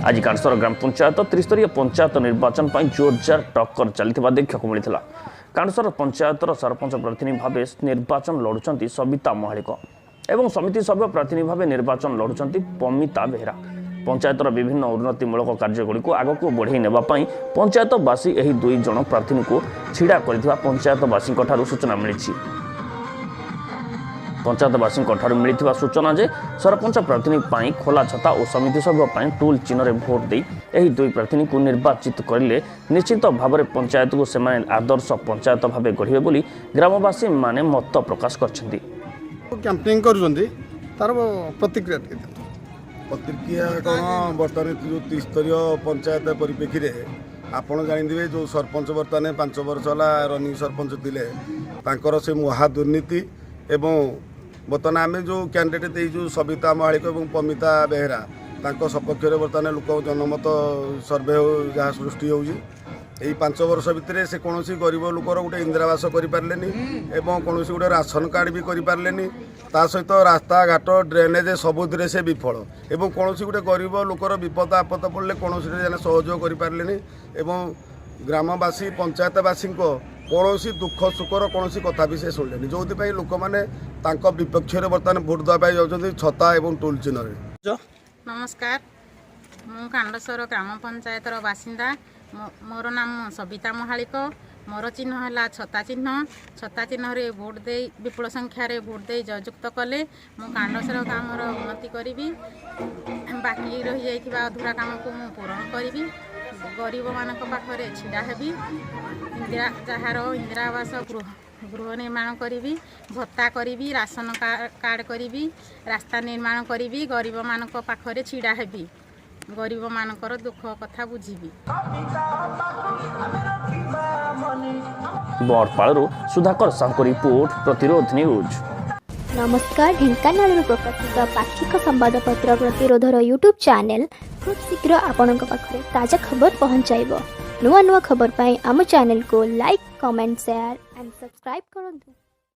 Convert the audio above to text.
आज कांसर ग्राम पंचायत त्रिस्तरीय पंचायत निर्वाचन पर जोरदार टक्कर चली देखा मिलता। कांसर पंचायतर सरपंच प्रार्थी भाव निर्वाचन लड़ुंट सबिता महालिक एवं समिति सभ्य प्रार्थी भाव निर्वाचन लड़ुंट पमिता बेहरा। पंचायतर विभिन्न उन्नतिमूलक कार्यगुड़ी को आग को बढ़ई नेबाई पंचायतवासी यह दुई जन प्रार्थी को छिड़ा कर पंचायतवासी सूचना मिली। पंचायतवासी मिलता सूचना जे सरपंच प्रार्थी खोला छता और समिति सभ्य टूल चिन्ह भोट दे यह दुई प्रार्थी को निर्वाचित करें निश्चित भाव में पंचायत को से आदर्श पंचायत भाव गढ़े बोली ग्रामवासी माने मत प्रकाश कर कैंपेनिंग तार प्रतिक्रिया प्रतिक्रिया कौन बर्तमान जो त्रिस्तरीय पंचायत परिप्रेक्षी में आपड़ जानते जो सरपंच बर्तमान 5 वर्ष है रनिंग सरपंच थे से महादुर्नीति एवं बर्तमान आम जो कैंडिडेट जो सबिता महालिक और पमिता बेहरा सपक्ष बर्तमान लोक जनमत सर्वे जहाँ सृष्टि हो 5 वर्ष भितर से कौन गरीब लोकर गोटे इंदिरावास करें एवं कौन गोटे राशन कार्ड भी करें ता सहित रास्ता घाट ड्रेनेज सबुदे से विफल एवं कौन गोटे गरीब लोकर विपद आपद पड़े कौन सहयोग करें एवं ग्रामवासी पंचायतवासी कौन दुख सुखर कौन कथा भी से शुणिले जो लोक मैंने विपक्ष बर्तमान भोट देवाई जाऊँच छता और टूल चिन्ह। नमस्कार मु कांडसर ग्राम पंचायतर बासिंदा मोर नाम सबिता महालिक मोर चिन्ह है छता चिन्ह रे भोट दे विपुल संख्यार भोट दे जययुक्त कले मु कांडसर ग्राम उन्नति करी बाकी रही जाइथिबा अधूरा काम को मु पूरण करी गरीब मानक पाखरे छिड़ा हेबी जार इंदिरा आवास गृह निर्माण करी भत्ता करी राशन कार्ड करी रास्ता निर्माण करी गरीब मानक पाखरे छिड़ा हेबी गरीब मानकर दुख कथा बुझीबी। बरपालू सुधाकर साहू रिपोर्ट प्रतिरोध न्यूज। नमस्कार ढेंकानाल प्रकाशित पाक्षिक संवादपत्र प्रतिरोधर यूट्यूब चैनल खूब शीघ्र आपण पाखे ताजा खबर पहुंचाइब। नुआ खबर पाई आम चैनल को like comment share and subscribe करंतु।